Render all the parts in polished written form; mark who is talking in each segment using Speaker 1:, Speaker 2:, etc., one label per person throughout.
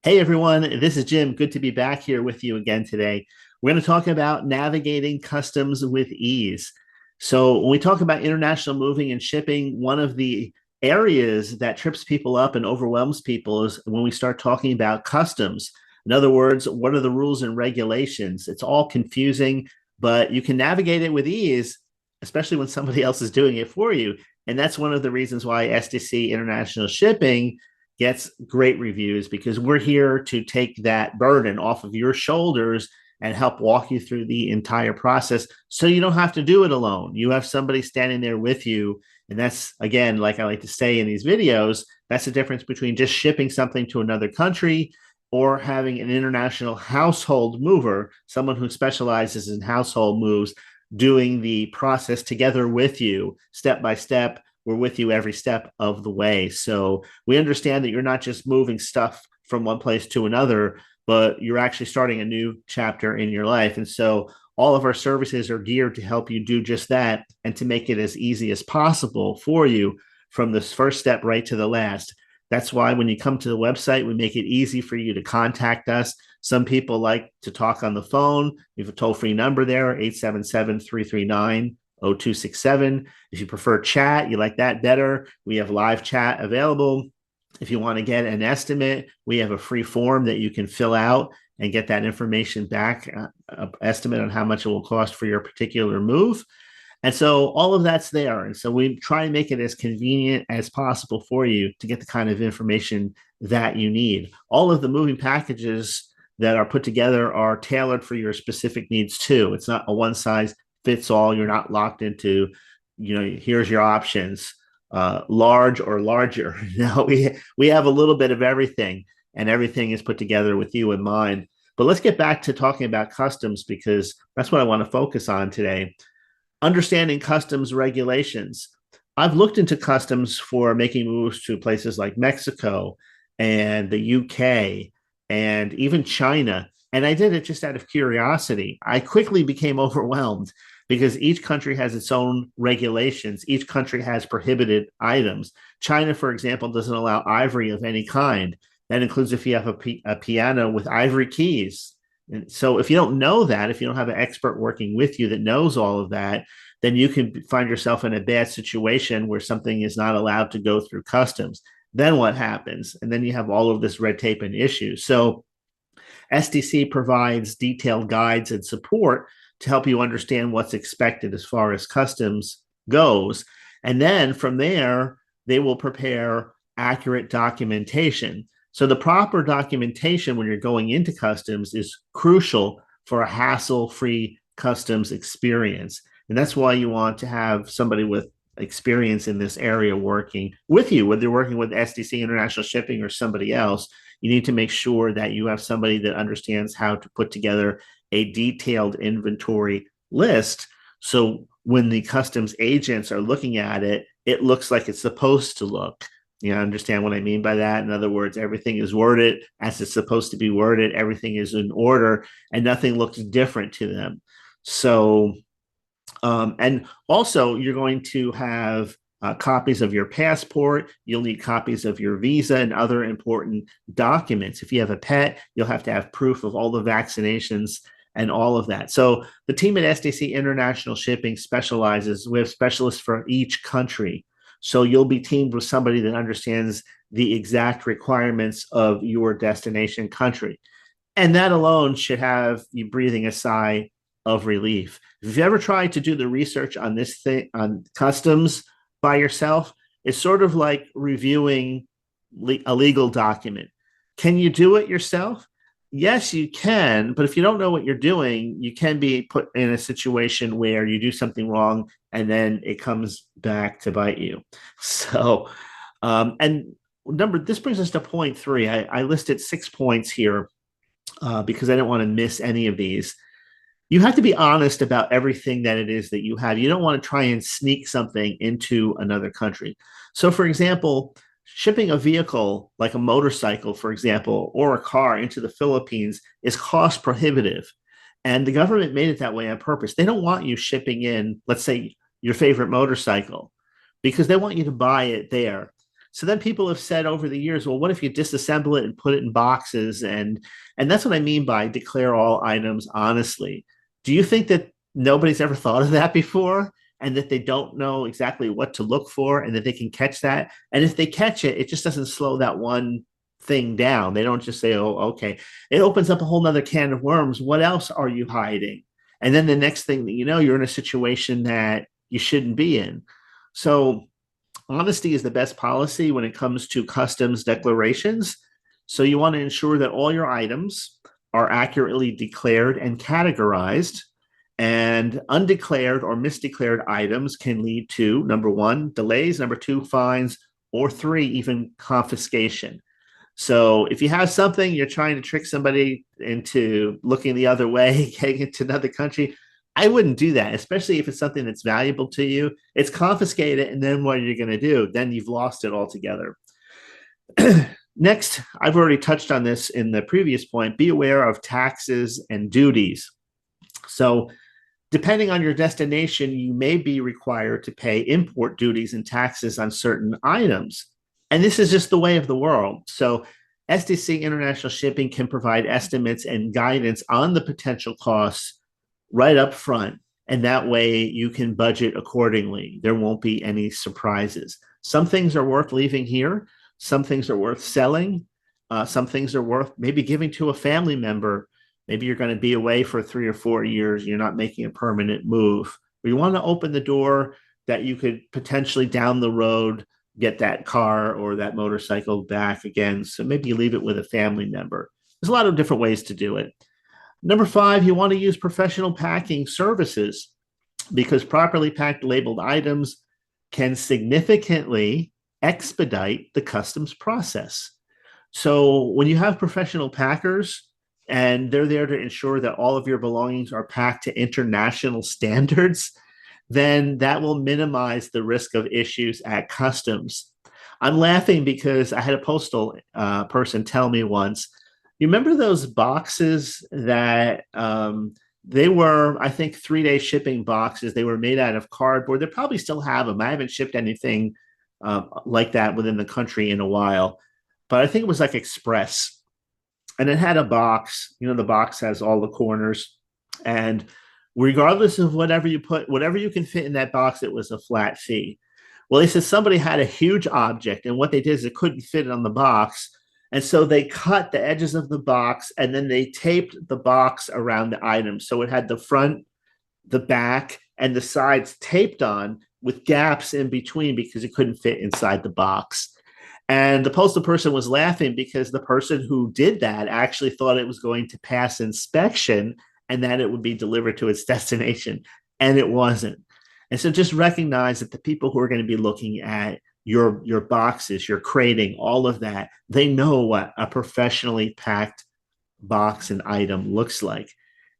Speaker 1: Hey everyone, this is Jim. Good to be back here with you again today. We're going to talk about navigating customs with ease. So, when we talk about international moving and shipping, one of the areas that trips people up and overwhelms people is when we start talking about customs. In other words, what are the rules and regulations? It's all confusing, but you can navigate it with ease, especially when somebody else is doing it for you. And that's one of the reasons why SDC International Shipping gets great reviews because we're here to take that burden off of your shoulders and help walk you through the entire process so you don't have to do it alone. You have somebody standing there with you. And that's, again, like I like to say in these videos, that's the difference between just shipping something to another country or having an international household mover, someone who specializes in household moves, doing the process together with you, step by step. We're with you every step of the way. So we understand that you're not just moving stuff from one place to another, but you're actually starting a new chapter in your life. And so all of our services are geared to help you do just that and to make it as easy as possible for you from this first step right to the last. That's why when you come to the website, we make it easy for you to contact us. Some people like to talk on the phone. We have a toll-free number there, 877-339-0267. If you prefer chat, you like that better, we have live chat available. If you want to get an estimate, we have a free form that you can fill out and get that information back, estimate on how much it will cost for your particular move. And so all of that's there. And so we try and make it as convenient as possible for you to get the kind of information that you need. All of the moving packages that are put together are tailored for your specific needs too. It's not a one size fits all. You're not locked into, here's your options, large or larger. Now we have a little bit of everything, and everything is put together with you in mind. But let's get back to talking about customs because that's what I want to focus on today. Understanding customs regulations. I've looked into customs for making moves to places like Mexico and the UK and even China. And I did it just out of curiosity. I quickly became overwhelmed because each country has its own regulations. Each country has prohibited items. China, for example, doesn't allow ivory of any kind. That includes if you have a piano with ivory keys. And so if you don't know that, if you don't have an expert working with you that knows all of that, then you can find yourself in a bad situation where something is not allowed to go through customs. Then what happens? And then you have all of this red tape and issues. So SDC provides detailed guides and support to help you understand what's expected as far as customs goes. And then from there, they will prepare accurate documentation. So the proper documentation when you're going into customs is crucial for a hassle-free customs experience. And that's why you want to have somebody with experience in this area working with you, whether you're working with SDC International Shipping or somebody else. You need to make sure that you have somebody that understands how to put together a detailed inventory list. So when the customs agents are looking at it, it looks like it's supposed to look. You understand what I mean by that? In other words, everything is worded as it's supposed to be worded. Everything is in order and nothing looks different to them. So, and also you're going to have copies of your passport. You'll need copies of your visa and other important documents. If you have a pet, you'll have to have proof of all the vaccinations and all of that. So the team at SDC International Shipping specializes. We have specialists for each country. So you'll be teamed with somebody that understands the exact requirements of your destination country. And that alone should have you breathing a sigh of relief. If you've ever tried to do the research on this thing, on customs by yourself, it's sort of like reviewing a legal document. Can you do it yourself? Yes, you can, but if you don't know what you're doing, you can be put in a situation where you do something wrong and then it comes back to bite you. So, and this brings us to point three. I listed 6 points here because I didn't want to miss any of these. You have to be honest about everything that it is that you have. You don't want to try and sneak something into another country. So, for example, shipping a vehicle like a motorcycle, for example, or a car into the Philippines is cost prohibitive. And the government made it that way on purpose. They don't want you shipping in, let's say, your favorite motorcycle, because they want you to buy it there. So then people have said over the years, well, what if you disassemble it and put it in boxes? And that's what I mean by declare all items honestly. Do you think that nobody's ever thought of that before, and that they don't know exactly what to look for, and that they can catch that? And if they catch it, it just doesn't slow that one thing down. They don't just say, oh, okay. It opens up a whole nother can of worms. What else are you hiding? And then the next thing that you know, you're in a situation that you shouldn't be in. So honesty is the best policy when it comes to customs declarations. So you want to ensure that all your items are accurately declared and categorized. And undeclared or misdeclared items can lead to, number one, delays, number two, fines, or three, even confiscation. So if you have something, you're trying to trick somebody into looking the other way, getting into another country, I wouldn't do that, especially if it's something that's valuable to you. It's confiscated, and then what are you going to do? Then you've lost it altogether. Next, I've already touched on this in the previous point. Be aware of taxes and duties. So depending on your destination, you may be required to pay import duties and taxes on certain items. And this is just the way of the world. So SDC International Shipping can provide estimates and guidance on the potential costs right up front. And that way you can budget accordingly. There won't be any surprises. Some things are worth leaving here. Some things are worth selling. Some things are worth maybe giving to a family member. Maybe you're going to be away for 3 or 4 years. You're not making a permanent move. We want to open the door that you could potentially down the road get that car or that motorcycle back again. So maybe you leave it with a family member. There's a lot of different ways to do it. Number 5, you want to use professional packing services, because properly packed labeled items can significantly expedite the customs process. So when you have professional packers and they're there to ensure that all of your belongings are packed to international standards, then that will minimize the risk of issues at customs. I'm laughing because I had a postal person tell me once, you remember those boxes that they were, I think, 3-day shipping boxes. They were made out of cardboard. They probably still have them. I haven't shipped anything like that within the country in a while, but I think it was like Express. And it had a box. You know, the box has all the corners. And regardless of whatever you put, whatever you can fit in that box, it was a flat fee. Well, they said somebody had a huge object, and what they did is it couldn't fit it on the box. And so they cut the edges of the box, and then they taped the box around the item. So it had the front, the back, and the sides taped on with gaps in between because it couldn't fit inside the box. And the postal person was laughing because the person who did that actually thought it was going to pass inspection and that it would be delivered to its destination. And it wasn't. And so just recognize that the people who are going to be looking at your boxes, your crating, all of that, they know what a professionally packed box and item looks like.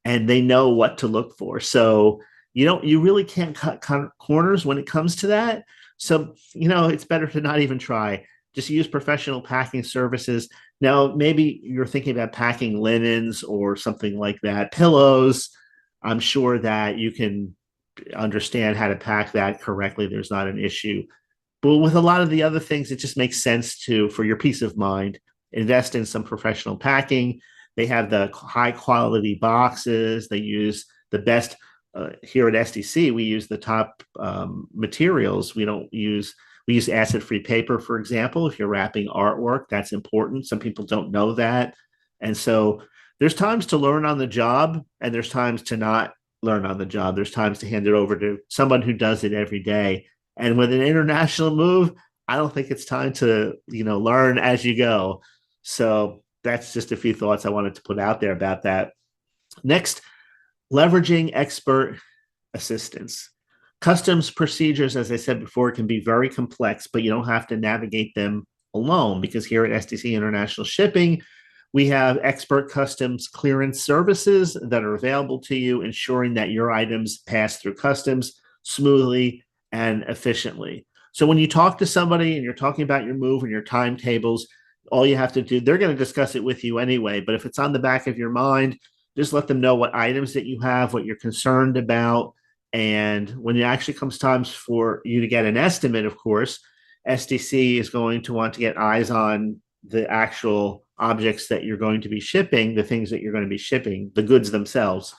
Speaker 1: And they know what to look for. So you really can't cut corners when it comes to that. So, it's better to not even try. Just use professional packing services. Now, maybe you're thinking about packing linens or something like that, pillows. I'm sure that you can understand how to pack that correctly. There's not an issue. But with a lot of the other things, it just makes sense for your peace of mind, invest in some professional packing. They have the high quality boxes. They use the best. Here at SDC, we use the top materials. We use acid-free paper, for example. If you're wrapping artwork, that's important. Some people don't know that. And so there's times to learn on the job, and there's times to not learn on the job. There's times to hand it over to someone who does it every day. And with an international move, I don't think it's time to, learn as you go. So that's just a few thoughts I wanted to put out there about that. Next, leveraging expert assistance. Customs procedures, as I said before, can be very complex, but you don't have to navigate them alone, because here at SDC International Shipping, we have expert customs clearance services that are available to you, ensuring that your items pass through customs smoothly and efficiently. So when you talk to somebody and you're talking about your move and your timetables, all you have to do, they're going to discuss it with you anyway. But if it's on the back of your mind, just let them know what items that you have, what you're concerned about. And when it actually comes times for you to get an estimate, of course, SDC is going to want to get eyes on the actual objects that you're going to be shipping, the things that you're going to be shipping, the goods themselves.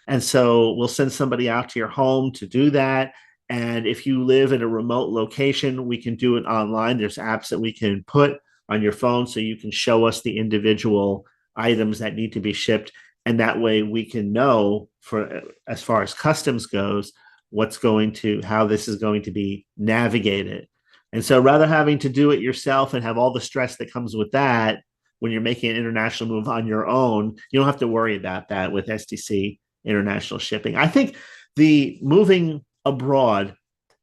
Speaker 1: And so we'll send somebody out to your home to do that. And if you live in a remote location, we can do it online. There's apps that we can put on your phone so you can show us the individual items that need to be shipped. And that way we can know, for as far as customs goes, how this is going to be navigated. And so rather having to do it yourself and have all the stress that comes with that, when you're making an international move on your own, you don't have to worry about that with SDC International Shipping. I think the moving abroad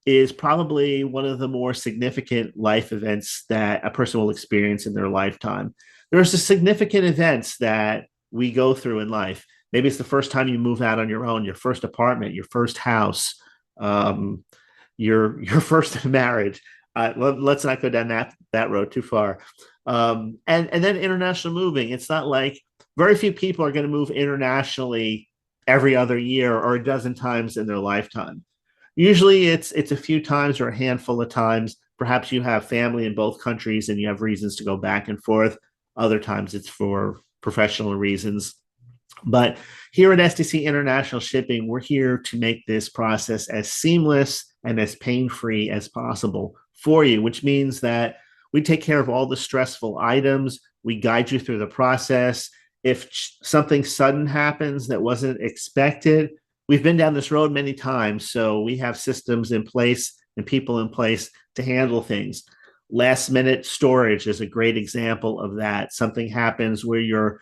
Speaker 1: is probably one of the more significant life events that a person will experience in their lifetime. There's the significant events that we go through in life. Maybe it's the first time you move out on your own, your first apartment, your first house, your first marriage. Let's not go down that road too far. And then international moving. It's not like very few people are going to move internationally every other year or a dozen times in their lifetime. Usually it's a few times or a handful of times. Perhaps you have family in both countries and you have reasons to go back and forth. Other times it's for professional reasons. But here at SDC International Shipping, we're here to make this process as seamless and as pain-free as possible for you, which means that we take care of all the stressful items. We guide you through the process. If something sudden happens that wasn't expected, we've been down this road many times, so we have systems in place and people in place to handle things. Last minute storage is a great example of that. Something happens where your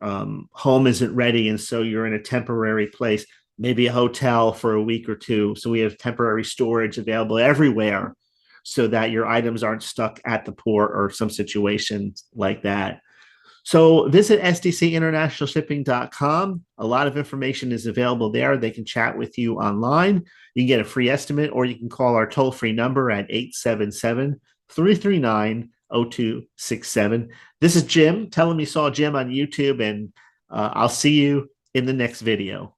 Speaker 1: home isn't ready, and so you're in a temporary place, maybe a hotel for a week or two. So we have temporary storage available everywhere so that your items aren't stuck at the port or some situation like that. So visit sdcinternationalshipping.com. A lot of information is available there. They can chat with you online. You can get a free estimate, or you can call our toll-free number at 877-339-0267. This is Jim. Tell him you saw Jim on YouTube, and I'll see you in the next video.